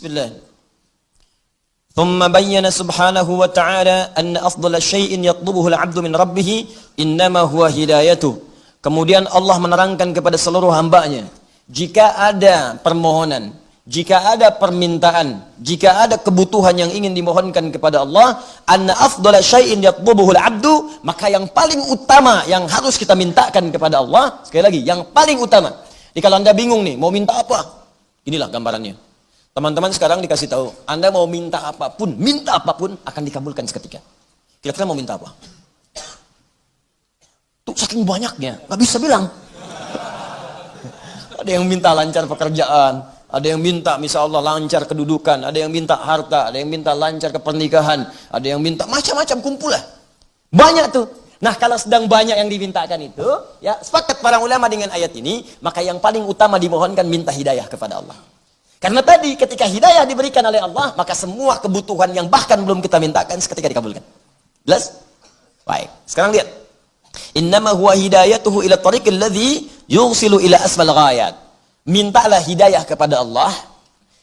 Bismillah. Thumma bayyana subhanahu wa ta'ala anna afdala syai'in yatlubuhu al-'abdu min rabbih innama huwa hidayatuh. Kemudian Allah menerangkan kepada seluruh hambanya, jika ada permohonan, jika ada permintaan, jika ada kebutuhan yang ingin dimohonkan kepada Allah, anna afdala syai'in yatlubuhu al-'abdu, maka yang paling utama yang harus kita mintakan kepada Allah, sekali lagi, yang paling utama. Jadi kalau Anda bingung nih, mau minta apa? Inilah gambarannya. Teman-teman sekarang dikasih tahu, Anda mau minta apapun akan dikabulkan seketika. Kira-kira mau minta apa? Tuh saking banyaknya, nggak bisa bilang. Ada yang minta lancar pekerjaan, ada yang minta misal Allah lancar kedudukan, ada yang minta harta, ada yang minta lancar kepernikahan, ada yang minta macam-macam kumpul lah. Banyak tuh. Nah kalau sedang banyak yang dimintakan itu, ya sepakat para ulama dengan ayat ini, maka yang paling utama dimohonkan minta hidayah kepada Allah. Karena tadi ketika hidayah diberikan oleh Allah, maka semua kebutuhan yang bahkan belum kita mintakan seketika dikabulkan. Jelas? Baik. Sekarang lihat. Innama huwa hidayatuhu ila tariqil ladzi yusilu ila asfal ghayat. Mintalah hidayah kepada Allah,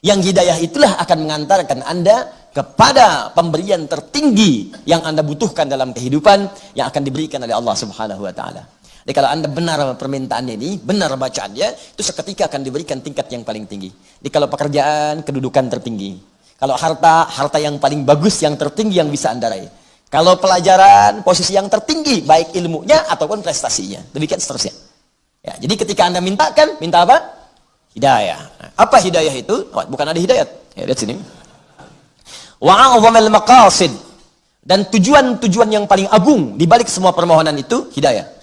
yang hidayah itulah akan mengantarkan Anda kepada pemberian tertinggi yang Anda butuhkan dalam kehidupan yang akan diberikan oleh Allah Subhanahu wa taala. Jadi kalau Anda benar permintaannya ini, benar bacaannya, itu seketika akan diberikan tingkat yang paling tinggi. Jadi kalau pekerjaan, kedudukan tertinggi. Kalau harta, harta yang paling bagus, yang tertinggi yang bisa Anda raih. Kalau pelajaran, posisi yang tertinggi, baik ilmunya ataupun prestasinya. Demikian seterusnya. Ya, jadi ketika Anda mintakan, minta apa? Hidayah. Nah, apa hidayah itu? Oh, bukan ada hidayat. Ya, lihat sini. Wa'a'udhamil maqasid. Dan tujuan-tujuan yang paling agung di balik semua permohonan itu, hidayah.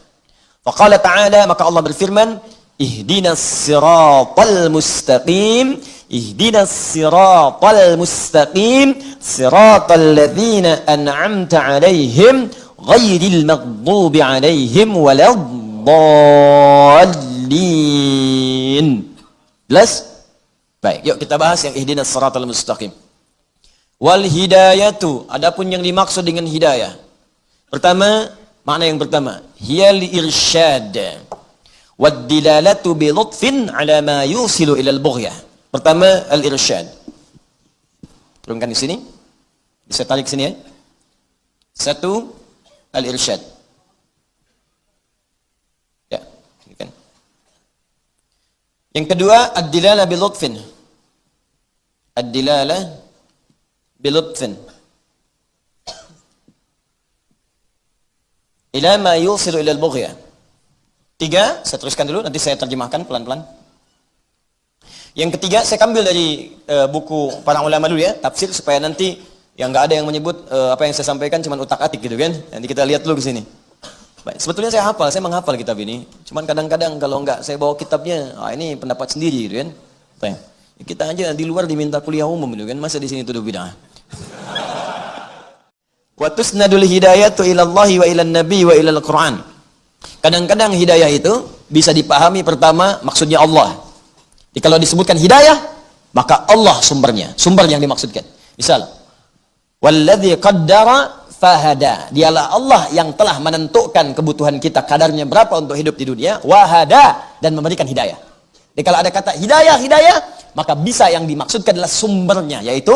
Faqala ta'ala, maka Allah berfirman, ihdinas siratal mustaqim, ihdinas siratal mustaqim, siratal ladzina an'amta 'alaihim, ghairil maghdubi 'alaihim waladdallin. Jelas? Baik, yuk kita bahas yang ihdinas siratal mustaqim. Wal hidayatu, adapun yang dimaksud dengan hidayah. Pertama, makna yang pertama, hiyal irsyad wad dilalatu bi lutfin ala ma yusilu ila al-bughyah. Pertama, al-irsyad. Turunkan di sini. Bisa tarik sini ya. Satu, al-irsyad. Ya, kan. Yang kedua, ad-dilalah bi lutfin. Ad-dilalah bi lutfin. Ila ma yusilu ila al-bughyah. Tiga, saya teruskan dulu, nanti saya terjemahkan pelan-pelan. Yang ketiga, saya ambil dari buku para ulama dulu ya, tafsir, supaya nanti yang nggak ada yang menyebut apa yang saya sampaikan cuma utak-atik gitu kan. Nanti kita lihat dulu ke sini. Baik, sebetulnya saya menghafal kitab ini. Cuman kadang-kadang kalau nggak saya bawa kitabnya, ini pendapat sendiri gitu kan. Baik. Kita aja di luar diminta kuliah umum gitu kan, masa di sini tuduh bid'ah. Wa tusnadul hidayatu ilallahi wa ilan nabi wa ilal Qur'an. Kadang-kadang hidayah itu bisa dipahami pertama maksudnya Allah. Jadi kalau disebutkan hidayah, maka Allah sumbernya, sumber yang dimaksudkan. Misal, walladzi qaddara fahada. Dialah Allah yang telah menentukan kebutuhan kita kadarnya berapa untuk hidup di dunia, wahada, dan memberikan hidayah. Jadi kalau ada kata hidayah, maka bisa yang dimaksudkan adalah sumbernya, yaitu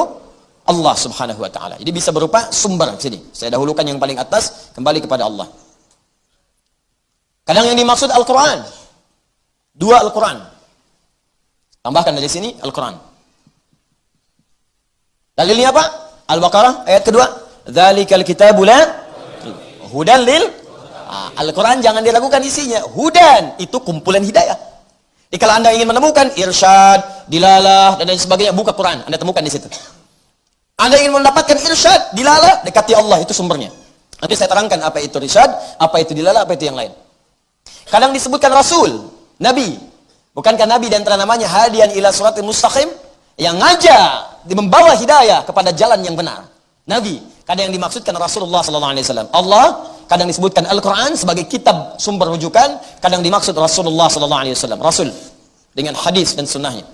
Allah Subhanahu wa taala. Jadi bisa berupa sumber sini. Saya dahulukan yang paling atas, kembali kepada Allah. Kadang yang dimaksud Al-Qur'an. Dua Al-Qur'an. Tambahkan dari sini Al-Qur'an. Dalilnya apa? Al-Baqarah ayat kedua. Dzalikal kitabu la hudan lil. Al-Qur'an jangan diragukan isinya. Hudan itu kumpulan hidayah. Jadi kalau Anda ingin menemukan irsyad, dilalah dan lain sebagainya, buka Quran, Anda temukan di situ. Anda ingin mendapatkan irsyad, dilalah, dekati Allah, itu sumbernya. Nanti saya terangkan apa itu irsyad, apa itu dilalah, apa itu yang lain. Kadang disebutkan Rasul, Nabi. Bukankah Nabi dan antara namanya hadian ila suratul mustaqim, yang ngajak, membawa hidayah kepada jalan yang benar. Nabi. Kadang yang dimaksudkan Rasulullah SAW. Allah, kadang disebutkan Al-Quran sebagai kitab sumber rujukan, kadang dimaksud Rasulullah SAW. Rasul. Dengan hadis dan sunnahnya.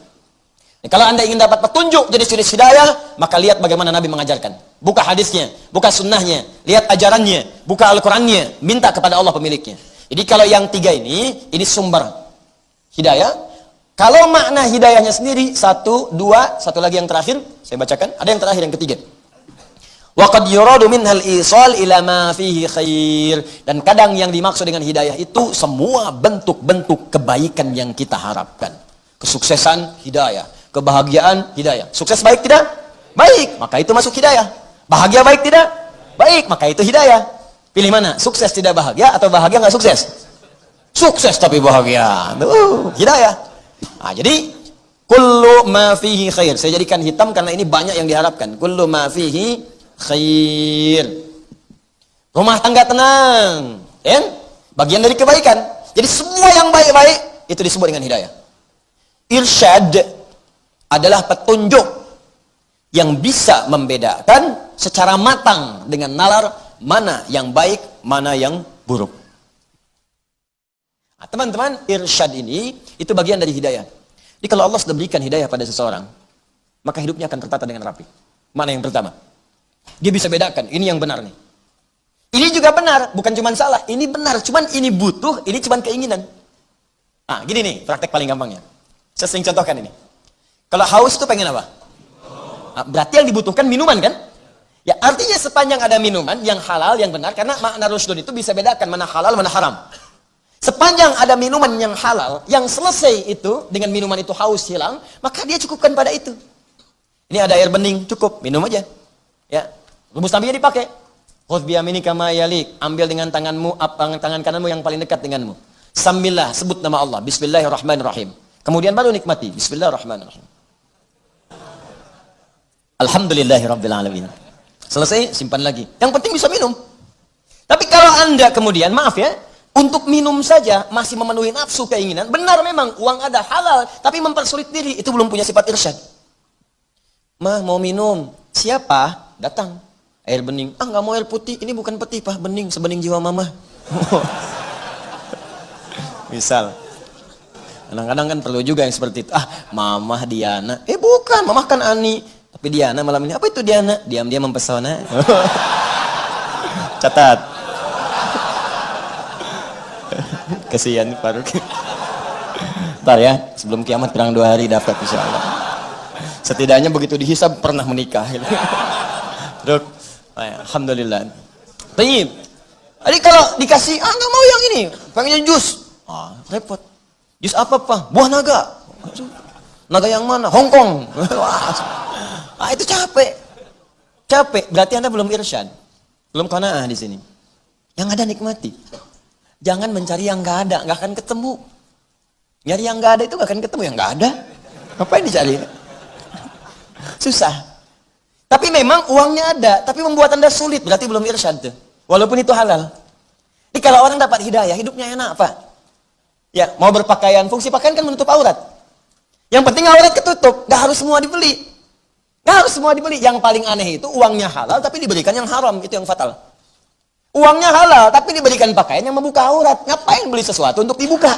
Kalau Anda ingin dapat petunjuk jenis-jenis hidayah, maka lihat bagaimana Nabi mengajarkan. Buka hadisnya, buka sunnahnya, lihat ajarannya, buka Al-Qurannya, minta kepada Allah pemiliknya. Jadi kalau yang tiga ini sumber hidayah. Kalau makna hidayahnya sendiri, satu, dua, satu lagi yang terakhir, saya bacakan, ada yang terakhir, yang ketiga. Wa qad yuradu minhal isal ila ma fihi khair. Dan kadang yang dimaksud dengan hidayah itu semua bentuk-bentuk kebaikan yang kita harapkan. Kesuksesan, hidayah. Kebahagiaan, hidayah. Sukses baik tidak? Baik, maka itu masuk hidayah. Bahagia baik tidak? Baik, maka itu hidayah. Pilih mana? Sukses tidak bahagia atau bahagia nggak sukses? Sukses tapi bahagia. Hidayah. Nah, jadi kullu ma fihi khair. Saya jadikan hitam karena ini banyak yang diharapkan. Kullu ma fihi khair. Rumah tangga tenang, ya? Bagian dari kebaikan. Jadi semua yang baik-baik itu disebut dengan hidayah. Irsyad adalah petunjuk yang bisa membedakan secara matang dengan nalar mana yang baik, mana yang buruk. Nah, teman-teman, irsyad ini itu bagian dari hidayah. Jadi kalau Allah sudah berikan hidayah pada seseorang, maka hidupnya akan tertata dengan rapi. Mana yang pertama? Dia bisa bedakan, ini yang benar nih. Ini juga benar, bukan cuma salah. Ini benar, cuman ini butuh, ini cuma keinginan. Nah, gini nih, praktek paling gampangnya. Saya sering contohkan ini. Kalau haus itu pengen apa? Nah, berarti yang dibutuhkan minuman kan? Ya, artinya sepanjang ada minuman yang halal, yang benar, karena makna rushdun itu bisa bedakan mana halal, mana haram. Sepanjang ada minuman yang halal, yang selesai itu, dengan minuman itu haus hilang, maka dia cukupkan pada itu. Ini ada air bening, cukup, minum aja. Ya, rumus nabinya dipakai. Khudh biyaminika ma yalik, ambil dengan tanganmu, tangan kananmu yang paling dekat denganmu. Sambillah, sebut nama Allah, bismillahirrahmanirrahim. Kemudian baru nikmati, bismillahirrahmanirrahim. Alhamdulillahirabbil alamin. Selesai, simpan lagi. Yang penting bisa minum. Tapi kalau Anda kemudian, maaf ya, untuk minum saja masih memenuhi nafsu keinginan, benar memang uang ada halal, tapi mempersulit diri, itu belum punya sifat irsyad. Mah mau minum, siapa? Datang. Air bening. Ah, nggak mau air putih, ini bukan peti, Pak, bening, sebening jiwa mama. Misal. Kadang-kadang kan perlu juga yang seperti itu. Ah, Mamah Diana. Bukan, Mamah kan Ani. Tapi Diana malam ini, apa itu Diana? Diam-diam mempesona. Catat. Kasihan Faruk. Ntar ya, sebelum kiamat kurang 2 hari dapat insya Allah. Setidaknya begitu dihisab pernah menikah. Dok, alhamdulillah. Baik. Jadi kalau dikasih, nggak mau yang ini, pengennya jus. Repot. Jus apa Pak? Buah naga. Naga yang mana? Hongkong. Itu capek. Capek. Berarti Anda belum irsyad, belum qanaah di sini. Yang ada nikmati. Jangan mencari yang nggak ada, nggak akan ketemu. Nyari yang nggak ada itu nggak akan ketemu yang nggak ada. Ngapain dicari? Susah. Tapi memang uangnya ada, tapi membuat Anda sulit, berarti belum irsyad tuh. Walaupun itu halal. Jadi kalau orang dapat hidayah, hidupnya enak Pak. Ya, mau berpakaian, fungsi pakaian kan menutup aurat. Yang penting aurat ketutup, nggak harus semua dibeli. Nggak harus semua dibeli. Yang paling aneh itu uangnya halal, tapi diberikan yang haram, itu yang fatal. Uangnya halal, tapi diberikan pakaian yang membuka aurat. Ngapain beli sesuatu untuk dibuka?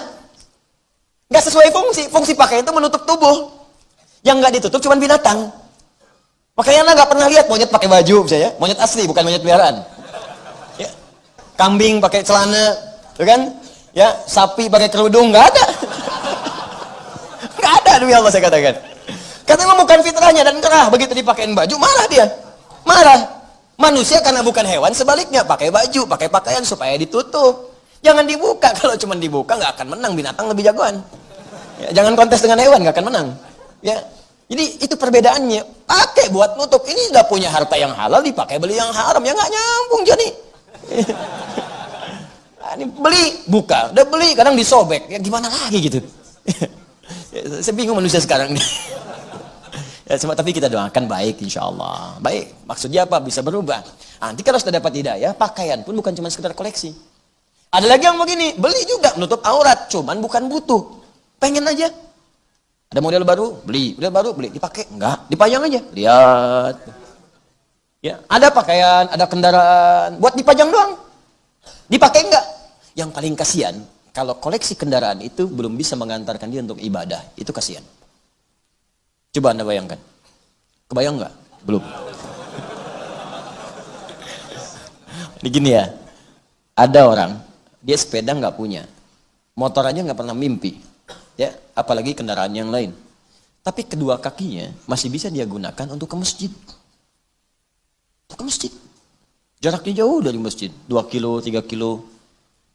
Nggak sesuai fungsi. Fungsi pakaian itu menutup tubuh. Yang nggak ditutup cuma binatang. Makanya Anda nggak pernah lihat monyet pakai baju, misalnya. Monyet asli, bukan monyet peliharaan. Ya. Kambing pakai celana, kan? Ya, sapi pakai kerudung, nggak ada. Nggak ada, demi Allah saya katakan. Karena memang bukan fitrahnya dan kerah. Begitu dipakein baju, marah dia. Marah. Manusia karena bukan hewan, sebaliknya pakai baju, pakai pakaian supaya ditutup. Jangan dibuka. Kalau cuma dibuka nggak akan menang, binatang lebih jagoan. Ya, jangan kontes dengan hewan, nggak akan menang. Ya, jadi itu perbedaannya. Pakai buat nutup. Ini udah punya harta yang halal, dipakai beli yang haram, ya nggak nyambung jadi. Ini beli, buka, udah beli, kadang disobek. Ya gimana lagi gitu? Ya, saya bingung manusia sekarang nih. Ya, tapi kita doakan baik insya Allah. Baik, maksudnya apa? Bisa berubah. Nanti kalau sudah dapat hidayah, pakaian pun bukan cuma sekedar koleksi. Ada lagi yang begini, beli juga, menutup aurat, cuman bukan butuh. Pengen aja. Ada model baru, beli. Model baru, beli. Dipakai? Enggak. Dipajang aja. Lihat. Ya, ada pakaian, ada kendaraan. Buat dipajang doang. Dipakai enggak? Yang paling kasihan, kalau koleksi kendaraan itu belum bisa mengantarkan dia untuk ibadah. Itu kasihan. Coba Anda bayangkan. Kebayang nggak? Belum. Ini gini ya. Ada orang, dia sepeda nggak punya. Motor aja nggak pernah mimpi. Ya, apalagi kendaraan yang lain. Tapi kedua kakinya masih bisa dia gunakan untuk ke masjid. Ke masjid. Jaraknya jauh dari masjid, 2 kilo, 3 kilo.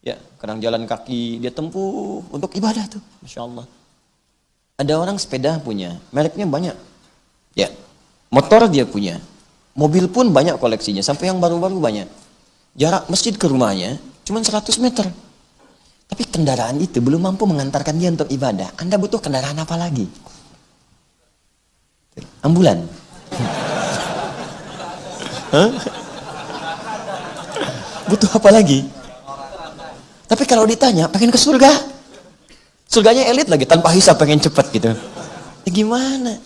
Ya, kadang jalan kaki dia tempuh untuk ibadah tuh, Masya Allah. Ada orang sepeda punya, mereknya banyak. Ya, motor dia punya. Mobil pun banyak koleksinya, sampai yang baru-baru banyak. Jarak masjid ke rumahnya cuma 100 meter. Tapi kendaraan itu belum mampu mengantarkan dia untuk ibadah. Anda butuh kendaraan apa lagi? Ambulan. Hah? Butuh apa lagi? Tapi kalau ditanya, pengen ke surga. Surganya elit lagi, tanpa hisab, pengen cepat gitu. Ya gimana?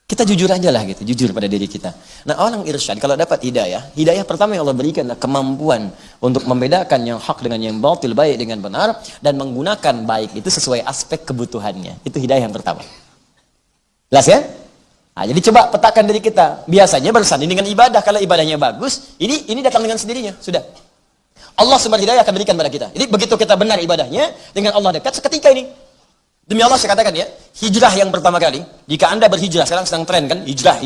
Kita jujur aja lah gitu, jujur pada diri kita. Nah, orang irsyad kalau dapat hidayah, hidayah pertama yang Allah berikan adalah kemampuan untuk membedakan yang hak dengan yang batil, baik dengan benar, dan menggunakan baik itu sesuai aspek kebutuhannya. Itu hidayah yang pertama. Jelas ya? Nah, jadi coba petakan diri kita. Biasanya bersanding dengan ibadah. Kalau ibadahnya bagus, ini datang dengan sendirinya. Sudah. Allah sumber hidayah akan berikan pada kita. Jadi begitu kita benar ibadahnya, dengan Allah dekat seketika ini. Demi Allah saya katakan ya, hijrah yang pertama kali, jika Anda berhijrah, sekarang sedang tren kan, hijrah.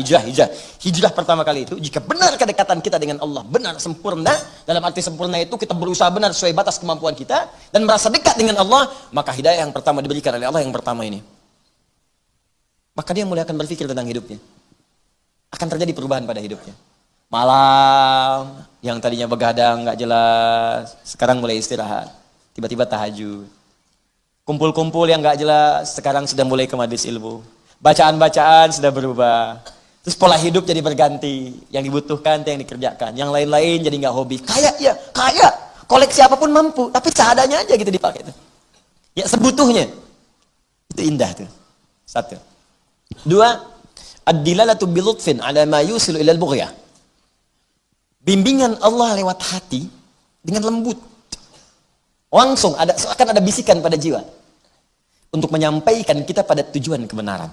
Hijrah pertama kali itu, jika benar kedekatan kita dengan Allah, benar, sempurna, dalam arti sempurna itu kita berusaha benar sesuai batas kemampuan kita, dan merasa dekat dengan Allah, maka hidayah yang pertama diberikan oleh Allah yang pertama ini. Maka dia mulai akan berpikir tentang hidupnya. Akan terjadi perubahan pada hidupnya. Malam, yang tadinya begadang, nggak jelas, sekarang mulai istirahat. Tiba-tiba tahajud. Kumpul-kumpul yang nggak jelas, sekarang sudah mulai ke majelis ilmu. Bacaan-bacaan sudah berubah. Terus pola hidup jadi berganti. Yang dibutuhkan, yang dikerjakan. Yang lain-lain jadi nggak hobi. Kaya ya, kaya. Koleksi apapun mampu, tapi seadanya aja gitu dipakai. Ya sebutuhnya. Itu indah tuh. Satu. Dua, ad-dilalatu bilutfin ala ma yusilu ilal bughyah. Bimbingan Allah lewat hati dengan lembut. Langsung akan ada bisikan pada jiwa untuk menyampaikan kita pada tujuan kebenaran.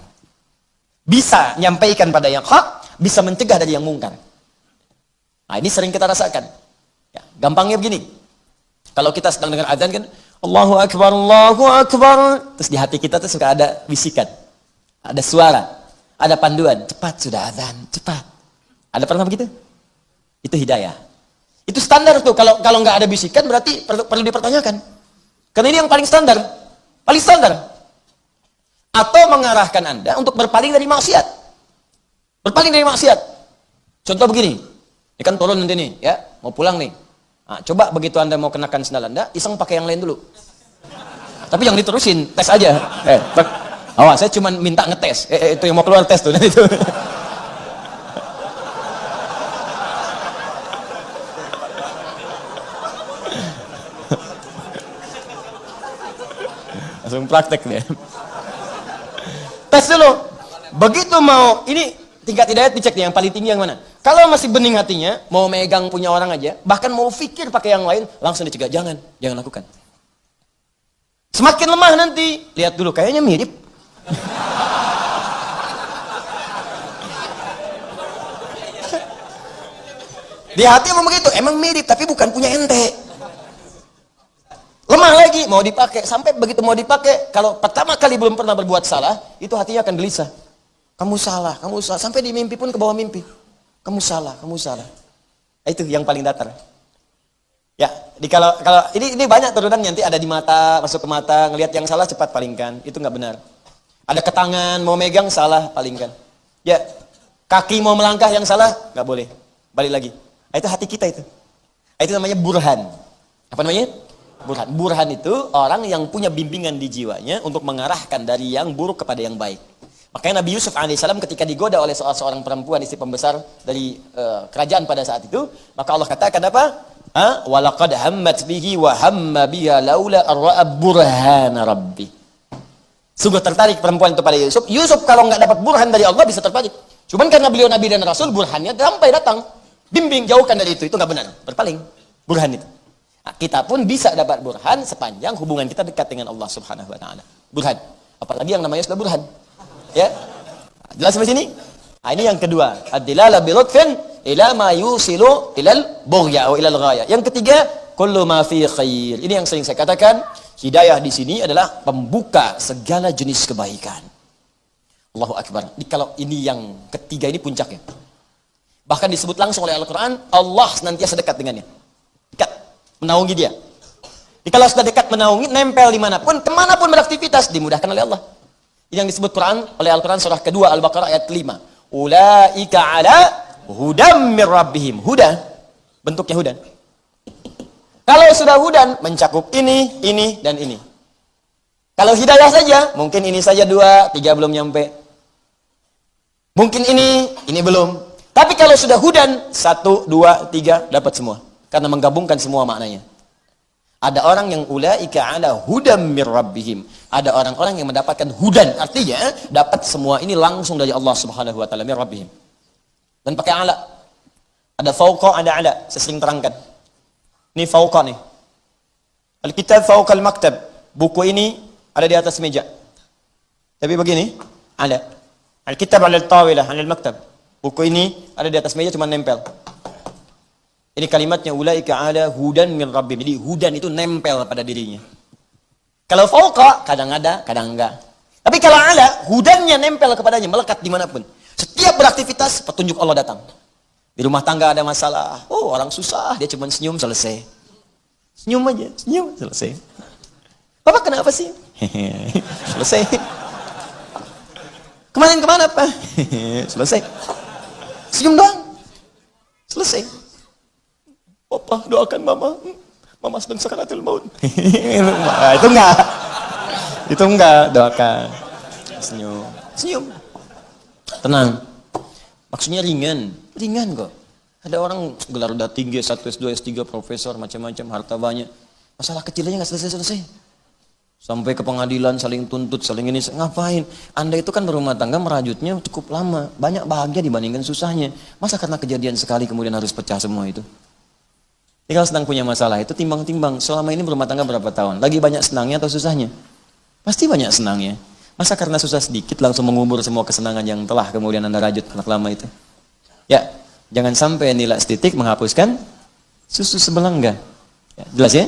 Bisa menyampaikan pada yang hak, bisa mencegah dari yang mungkar. Nah, ini sering kita rasakan. Ya, gampangnya begini. Kalau kita sedang dengar azan kan, Allahu Akbar, Allahu Akbar. Terus di hati kita tuh suka ada bisikan. Ada suara, ada panduan, cepat sudah azan, cepat. Ada pernah begitu? Itu hidayah. Itu standar tuh. Kalau nggak ada bisikan berarti perlu dipertanyakan. Karena ini yang paling standar, paling standar. Atau mengarahkan Anda untuk berpaling dari maksiat, berpaling dari maksiat. Contoh begini, ini kan turun nanti nih, ya mau pulang nih. Nah, coba begitu Anda mau kenakan sandal Anda, iseng pakai yang lain dulu. Tapi yang diterusin, tes aja. Awas, saya cuma minta ngetes. Itu yang mau keluar tes tuh. Itu. Langsung praktek dia. Tes dulu. Begitu mau, ini tingkat hidayat dicek nih, yang paling tinggi yang mana. Kalau masih bening hatinya, mau megang punya orang aja, bahkan mau pikir pakai yang lain, langsung dicegah. Jangan lakukan. Semakin lemah nanti, lihat dulu, kayaknya mirip. Di hati emang begitu, emang mirip tapi bukan punya ente. Lemah lagi, mau dipakai. Sampai begitu mau dipakai, kalau pertama kali belum pernah berbuat salah, itu hatinya akan gelisah. Kamu salah. Sampai di mimpi pun ke bawah mimpi. Kamu salah. Itu yang paling datar. Ya, kalau ini banyak turunan nanti ada di mata, masuk ke mata, ngelihat yang salah cepat palingkan. Itu nggak benar. Ada ke tangan, mau megang salah, palingkan. Ya, kaki mau melangkah yang salah, nggak boleh. Balik lagi. Itu hati kita itu. Itu namanya burhan. Apa namanya? Burhan. Burhan itu orang yang punya bimbingan di jiwanya untuk mengarahkan dari yang buruk kepada yang baik. Makanya Nabi Yusuf alaihissalam ketika digoda oleh seorang perempuan istri pembesar dari kerajaan pada saat itu, maka Allah katakan apa? Walaqad hammat bihi wa hamma biha laula ar-ra'a burhana rabbi. Sungguh tertarik perempuan itu pada Yusuf. Yusuf kalau nggak dapat burhan dari Allah bisa tertarik. Cuman karena beliau Nabi dan Rasul, burhannya sampai datang. Bimbing, jauhkan dari itu nggak benar. Berpaling. Burhan itu. Nah, kita pun bisa dapat burhan sepanjang hubungan kita dekat dengan Allah Subhanahu Wa Taala. Burhan. Apalagi yang namanya sudah burhan. Ya. Jelas sampai sini? Nah, ini yang kedua. Ad-dilala bi lutfin ila ma yusilu ilal bughya atau ilal ghaya. Yang ketiga, kullu ma fi khair. Ini yang sering saya katakan. Hidayah di sini adalah pembuka segala jenis kebaikan. Allahu Akbar. Kalau ini yang ketiga ini puncaknya. Bahkan disebut langsung oleh Al-Quran, Allah senantiasa dekat dengannya. Dekat, menaungi dia. Jadi kalau sudah dekat menaungi, nempel dimanapun, kemanapun beraktivitas, dimudahkan oleh Allah. Ini yang disebut Quran oleh Al-Quran surah kedua Al-Baqarah ayat 5. Ulaika ala hudam mir rabbihim. Huda, bentuknya hudan. Kalau sudah hudan, mencakup ini, dan ini. Kalau hidayah saja, mungkin ini saja 2, 3 belum nyampe. Mungkin ini belum. Tapi kalau sudah hudan, 1, 2, 3, dapat semua. Karena menggabungkan semua maknanya. Ada orang yang ulaika ala hudam mir rabbihim. Ada orang-orang yang mendapatkan hudan. Artinya, dapat semua ini langsung dari Allah subhanahu wa ta'ala mir rabbihim. Dan pakai ala. Ada fauqa, ada ala. Saya sering terangkan. Ini fauqa nih. Al-kitab fauqa al-maktab. Buku ini ada di atas meja. Tapi begini, ada. Al-kitab ala al-tawilah, ala al-maktab. Buku ini ada di atas meja cuma nempel. Ini kalimatnya ulaika ala hudan min rabbihim. Jadi hudan itu nempel pada dirinya. Kalau fauqa kadang ada, kadang enggak. Tapi kalau ala, hudannya nempel kepadanya, melekat dimanapun. Setiap beraktivitas petunjuk Allah datang. Di rumah tangga ada masalah. Oh, orang susah, dia cuma senyum selesai. Senyum aja, senyum selesai. Bapak kenapa sih? Selesai. Kemarin kemana Pak? Selesai. Senyum doang. Selesai. Papa doakan mama. Mama sedang sakaratul maut. Itu enggak. Itu enggak, doakan. Senyum. Senyum. Tenang. Maksudnya ringan. Ringan kok. Ada orang gelar udah tinggi, S1, S2, S3, profesor, macam-macam, harta banyak. Masalah kecilnya nggak selesai-selesai. Sampai ke pengadilan, saling tuntut, saling ini. Ngapain? Anda itu kan berumah tangga merajutnya cukup lama. Banyak bahagia dibandingkan susahnya. Masa karena kejadian sekali kemudian harus pecah semua itu? Jadi kalau sedang punya masalah itu timbang-timbang. Selama ini berumah tangga berapa tahun? Lagi banyak senangnya atau susahnya? Pasti banyak senangnya. Masa karena susah sedikit langsung mengubur semua kesenangan yang telah kemudian Anda rajut lama itu? Ya, jangan sampai nilai setitik menghapuskan susu sebelengga. Ya, jelas ya?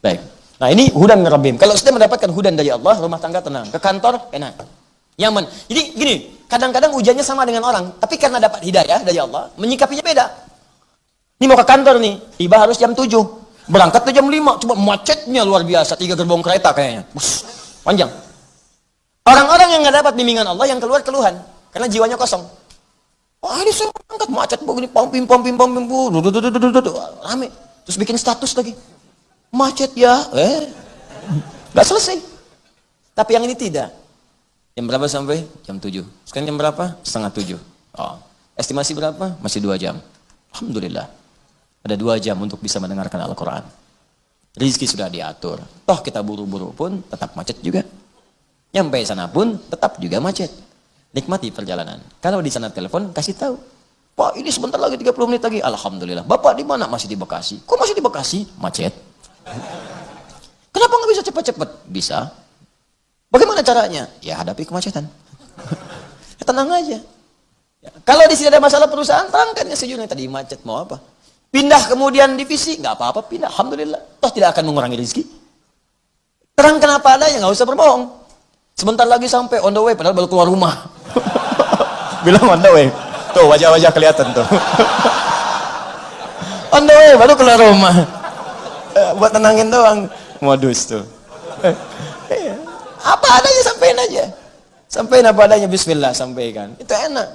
Baik. Nah ini hudan min rabbihim. Kalau sudah mendapatkan hudan dari Allah, rumah tangga tenang. Ke kantor, enak. Nyaman. Jadi gini, kadang-kadang ujiannya sama dengan orang. Tapi karena dapat hidayah dari Allah, menyikapinya beda. Ini mau ke kantor nih, tiba harus jam 7. Berangkat tuh jam 5. Coba macetnya luar biasa. 3 gerbong kereta kayaknya. Bus, panjang. Orang-orang yang nggak dapat bimbingan Allah, yang keluar keluhan. Karena jiwanya kosong. Wah ini saya angkat macet begini, pompim, rame. Terus bikin status lagi. Macet ya, nggak selesai. Tapi yang ini tidak. Jam berapa sampai? Jam 7. Sekarang jam berapa? Setengah 7. Oh. Estimasi berapa? Masih 2 jam. Alhamdulillah. Ada 2 jam untuk bisa mendengarkan Al-Quran. Rizki sudah diatur. Toh kita buru-buru pun tetap macet juga. Nyampe sana pun tetap juga macet. Nikmati perjalanan. Kalau di sana telepon, kasih tahu. Pak, ini sebentar lagi 30 menit lagi. Alhamdulillah. Bapak di mana? Masih di Bekasi. Kok masih di Bekasi? Macet. Kenapa nggak bisa cepat-cepat? Bisa. Bagaimana caranya? Ya hadapi kemacetan. Ya, tenang aja. Ya, kalau di sini ada masalah perusahaan, terangkan ya sejujurnya tadi macet mau apa? Pindah kemudian divisi, nggak apa-apa pindah. Alhamdulillah. Toh tidak akan mengurangi rezeki. Terangkan apa adanya, nggak usah berbohong. Sebentar lagi sampai on the way, padahal baru keluar rumah. Bilang on the way. Tuh wajah-wajah kelihatan tuh. On the way, baru keluar rumah. Buat tenangin doang. Modus tuh. Apa adanya, sampein aja. Sampein apa adanya, bismillah, sampaikan. Itu enak.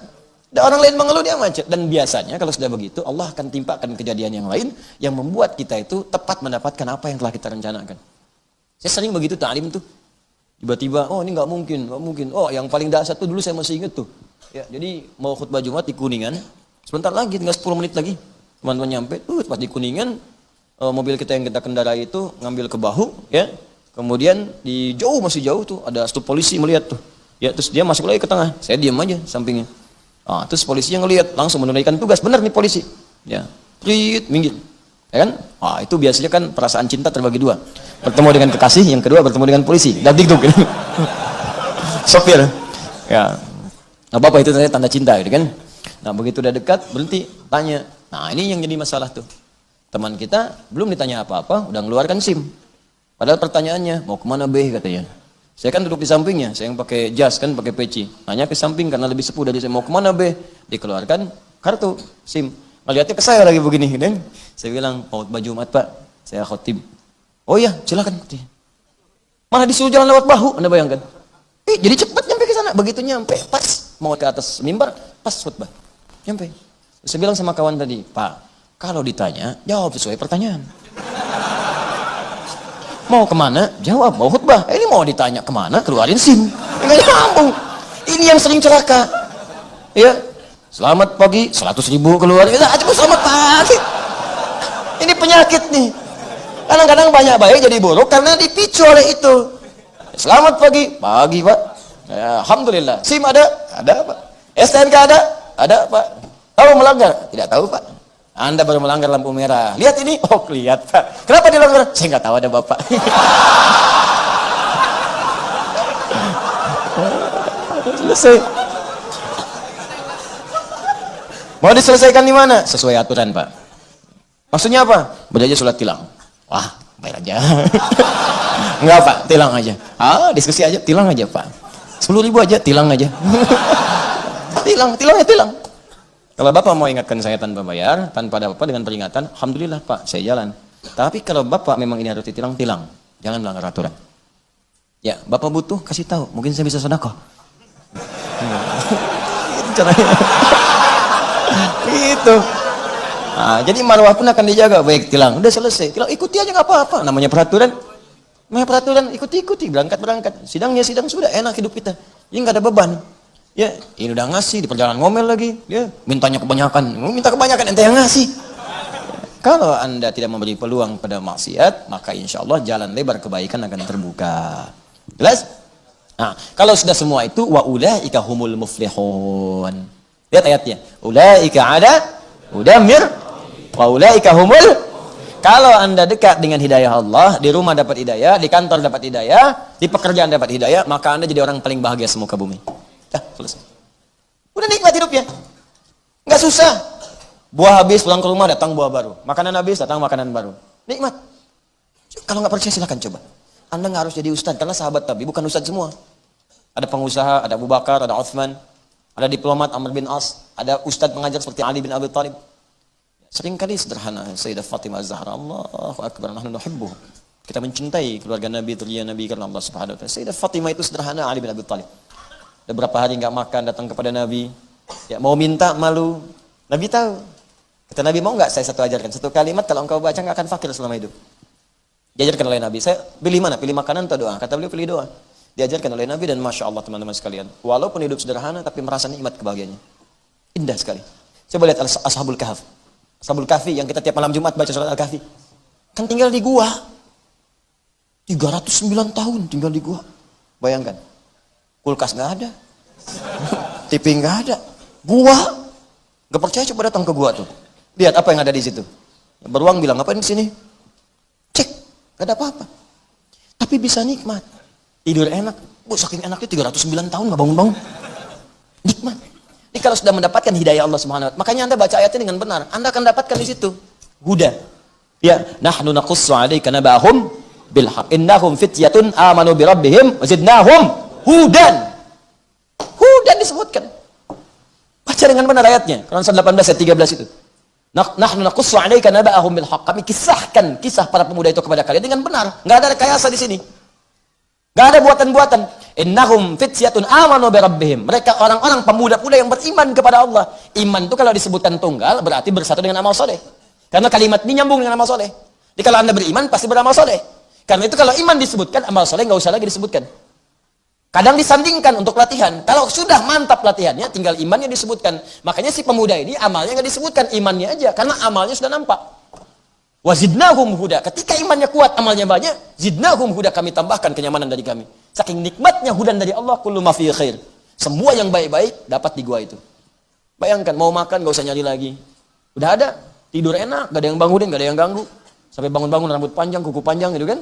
Dan orang lain mengeluh, dia macet. Dan biasanya kalau sudah begitu, Allah akan timpakan kejadian yang lain yang membuat kita itu tepat mendapatkan apa yang telah kita rencanakan. Saya sering begitu ta'lim tuh. Tiba-tiba, oh ini nggak mungkin, nggak mungkin. Oh yang paling dahsyat tuh dulu saya masih inget tuh. Ya, jadi mau khutbah Jumat di Kuningan, sebentar lagi, tinggal 10 menit lagi. Teman-teman nyampe, pas di Kuningan, mobil kita yang kita kendarai itu ngambil ke bahu, ya. Kemudian di jauh, masih jauh tuh, ada staf polisi melihat tuh. Ya, terus dia masuk lagi ke tengah. Saya diam aja sampingnya. Terus polisinya ngelihat, langsung menunaikan tugas. Benar nih polisi. Ya, minggir. Ya kan? Itu biasanya kan perasaan cinta terbagi 2. Bertemu dengan kekasih, yang kedua bertemu dengan polisi. Dagdikduk. Sopir. Ya. Apa-apa itu tanda cinta gitu kan. Nah, begitu udah dekat, berhenti, tanya. Nah, ini yang jadi masalah tuh. Teman kita belum ditanya apa-apa, udah ngeluarkan SIM. Padahal pertanyaannya, mau kemana be katanya. Saya kan duduk di sampingnya, saya yang pakai jas kan, pakai peci. Nanya ke samping karena lebih sepuh dari saya, mau kemana be? Dikeluarkan kartu SIM. Ngeliatnya ke saya lagi begini, kan? Saya bilang, mau baju Jumat Pak, saya khotib. Oh iya, silakan. Mana disuruh jalan lewat bahu, Anda bayangkan. Jadi cepat nyampe ke sana, begitu nyampe, pas mau ke atas mimbar, pas khutbah. Nyampe. Saya bilang sama kawan tadi, Pak, kalau ditanya, jawab sesuai pertanyaan. Mau kemana? Jawab, mau khutbah. Ini mau ditanya kemana? Keluarin SIM. Enggak nyambung. Ini yang sering celaka. Ya, selamat pagi, 100.000 keluar. Ya, cuma selamat pagi. Ini penyakit nih. Kadang-kadang banyak baik jadi buruk karena dipicu oleh itu. Selamat pagi, pagi Pak. Ya, alhamdulillah. SIM ada? Ada Pak. STNK ada? Ada Pak. Tahu melanggar? Tidak tahu Pak. Anda baru melanggar lampu merah. Lihat ini. Oh, lihat Pak. Kenapa dilanggar? Saya nggak tahu, ada Bapak. Selesai. Mau diselesaikan di mana? Sesuai aturan Pak. Maksudnya apa? Belajar sholat tilang. Wah, bayar aja. Enggak Pak, tilang aja. Diskusi aja, tilang aja Pak. 10.000 aja, tilang aja. tilang. Kalau Bapak mau ingatkan saya tanpa bayar, tanpa ada apa dengan peringatan, alhamdulillah Pak, saya jalan. Tapi kalau Bapak memang ini harus ditilang, tilang. Jangan melanggar aturan. Ya, Bapak butuh, kasih tahu. Mungkin saya bisa sedekah. Itu caranya. Itu. Nah, jadi marwah pun akan dijaga. Baik, tilang. Udah selesai. Tilang, ikuti aja nggak apa-apa. Namanya peraturan. Ikuti. Berangkat. Sidangnya sidang, sudah enak hidup kita. Jadi nggak ada beban. Ya, ini udah ngasih, di perjalanan ngomel lagi. Ya, mintanya kebanyakan. Minta kebanyakan, ente yang ngasih. Kalau Anda tidak memberi peluang pada maksiat, maka insya Allah jalan lebar kebaikan akan terbuka. Jelas? Nah, kalau sudah semua itu, wa ulaika humul muflihun. Lihat ayatnya. Ulaika ada udamir wa ulaika humul. Kalau Anda dekat dengan hidayah Allah, di rumah dapat hidayah, di kantor dapat hidayah, di pekerjaan dapat hidayah, maka Anda jadi orang paling bahagia semuka bumi. Dah, selesai. Udah nikmat hidupnya. Enggak susah. Buah habis, pulang ke rumah, datang buah baru. Makanan habis, datang makanan baru. Nikmat. Kalau nggak percaya silakan coba. Anda nggak harus jadi ustadz, karena sahabat Nabi bukan ustadz semua. Ada pengusaha, ada Abu Bakar, ada Uthman, ada diplomat Amr bin As, ada ustadz pengajar seperti Ali bin Abi Thalib. Seringkali sederhana, Sayyidah Fatimah Az-Zahra, Allahu Akbar, nahnu nuhibbuh. Kita mencintai keluarga Nabi, terlihat Nabi karena Allah Subhanahu wa taala. Sayyidah Fatimah itu sederhana, Ali bin Abi Thalib. Ada berapa hari nggak makan, datang kepada Nabi. Ya, mau minta malu. Nabi tahu. Kata Nabi, mau nggak saya satu ajarkan? Satu kalimat kalau engkau baca nggak akan fakir selama hidup. Diajarkan oleh Nabi. Saya pilih mana? Pilih makanan atau doa? Kata beliau, pilih doa. Diajarkan oleh Nabi dan Masya Allah teman-teman sekalian. Walaupun hidup sederhana, tapi merasa nikmat kebahagiaannya. Indah sekali. Coba lihat Ashabul Kahf. Ashabul Kahfi yang kita tiap malam Jumat baca surat Al-Kahfi. Kan tinggal di gua. 309 tahun tinggal di gua. Bayangkan. Kulkas nggak ada. TV nggak ada. Gua. Gak percaya coba datang ke gua tuh. Lihat apa yang ada di situ. Beruang bilang, ngapain di sini? Cek, gak ada apa-apa. Tapi bisa nikmat. Tidur enak. Saking enaknya 309 tahun gak bangun-bangun. Nikmat. Jadi kalau sudah mendapatkan hidayah Allah Subhanahu wa taala, makanya Anda baca ayatnya dengan benar. Anda akan dapatkan di situ huda. Ya, nahnu naqussu 'alaika naba'ahum bil haqq. Innahum fityatun amanu bi rabbihim wa zidnahum hudan. Hudan disebutkan. Baca dengan benar ayatnya. Quran 18 ayat 13 itu. Nahnu naqussu 'alaika naba'ahum bil haqq. Kami kisahkan kisah para pemuda itu kepada kalian dengan benar. Enggak ada rekayasa di sini. Enggak ada buatan-buatan. Innahum fityatun amanu bi rabbihim. Mereka orang-orang pemuda-pemuda yang beriman kepada Allah. Iman itu kalau disebutkan tunggal berarti bersatu dengan amal soleh. Karena kalimat ini nyambung dengan amal soleh. Jadi kalau Anda beriman pasti beramal soleh. Karena itu kalau iman disebutkan, amal soleh enggak usah lagi disebutkan. Kadang disandingkan untuk latihan. Kalau sudah mantap latihannya, tinggal imannya disebutkan. Makanya si pemuda ini amalnya nggak disebutkan, imannya aja. Karena amalnya sudah nampak. Wazidnahum huda. Ketika imannya kuat, amalnya banyak, zidnahum huda, kami tambahkan kenyamanan dari kami. Saking nikmatnya hudan dari Allah, kullu ma fi khair. Semua yang baik-baik dapat di gua itu. Bayangkan, mau makan nggak usah nyari lagi. Udah ada, tidur enak, gak ada yang bangunin, gak ada yang ganggu. Sampai bangun-bangun rambut panjang, kuku panjang gitu kan.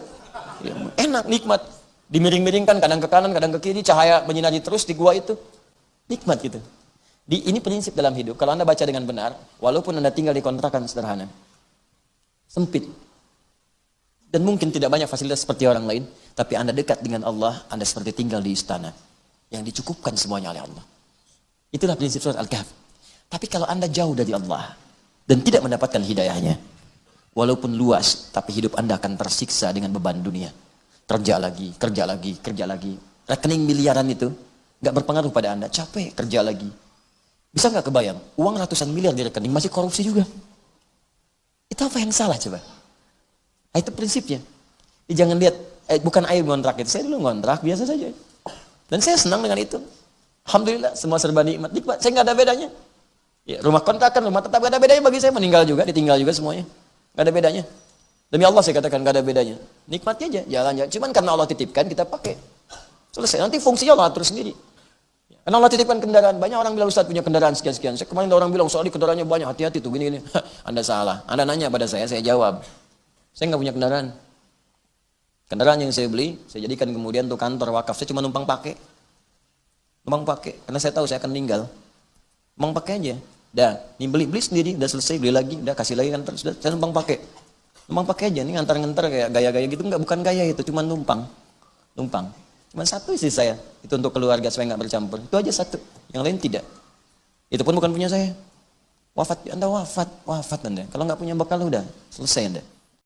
Ya, enak, nikmat. Dimiring-miringkan kadang ke kanan, kadang ke kiri, cahaya menyinari terus di gua itu. Nikmat gitu. Ini prinsip dalam hidup. Kalau Anda baca dengan benar, walaupun Anda tinggal di kontrakan sederhana, sempit, Dan mungkin tidak banyak fasilitas seperti orang lain, tapi Anda dekat dengan Allah, Anda seperti tinggal di istana yang dicukupkan semuanya oleh Allah. Itulah prinsip surat Al-Kahf. Tapi kalau Anda jauh dari Allah dan tidak mendapatkan hidayahnya, walaupun luas, tapi hidup Anda akan tersiksa dengan beban dunia. Kerja lagi, kerja lagi, kerja lagi. Rekening miliaran itu nggak berpengaruh pada Anda. Capek, kerja lagi. Bisa nggak kebayang? Uang ratusan miliar di rekening masih korupsi juga. Itu apa yang salah coba? Nah, itu prinsipnya. Jadi jangan lihat, bukan aib ngontrak itu. Saya dulu ngontrak biasa saja. Dan saya senang dengan itu. Alhamdulillah, semua serba nikmat. Nikmat, saya nggak ada bedanya. Ya, rumah kontrakan, rumah tetap nggak ada bedanya bagi saya. Meninggal juga, ditinggal juga semuanya. Nggak ada bedanya. Demi Allah saya katakan nggak ada bedanya. Nikmatnya aja, jalan-jalan. Cuman karena Allah titipkan, kita pakai. Selesai. Nanti fungsinya Allah atur sendiri. Karena Allah titipkan kendaraan. Banyak orang bilang, Ustaz punya kendaraan sekian-sekian. Saya kemarin ada orang bilang, soalnya kendaraannya banyak, hati-hati tuh, gini-gini. Anda salah. Anda nanya pada saya jawab. Saya nggak punya kendaraan. Kendaraan yang saya beli, saya jadikan kemudian untuk kantor wakaf. Saya cuma numpang pakai. Numpang pakai. Karena saya tahu saya akan meninggal. Numpang pakai aja. Dah, ini beli sendiri, udah selesai, beli lagi, udah kasih lagi kantor, sudah, saya numpang pakai. Numpang pakai aja, ini ngantar-ngantar kayak gaya-gaya gitu, enggak, bukan gaya itu, cuma numpang. Numpang. Cuma satu istri saya, itu untuk keluarga supaya nggak bercampur. Itu aja satu, yang lain tidak. Itu pun bukan punya saya. Wafat Anda, wafat Anda. Kalau nggak punya bekal udah selesai Anda.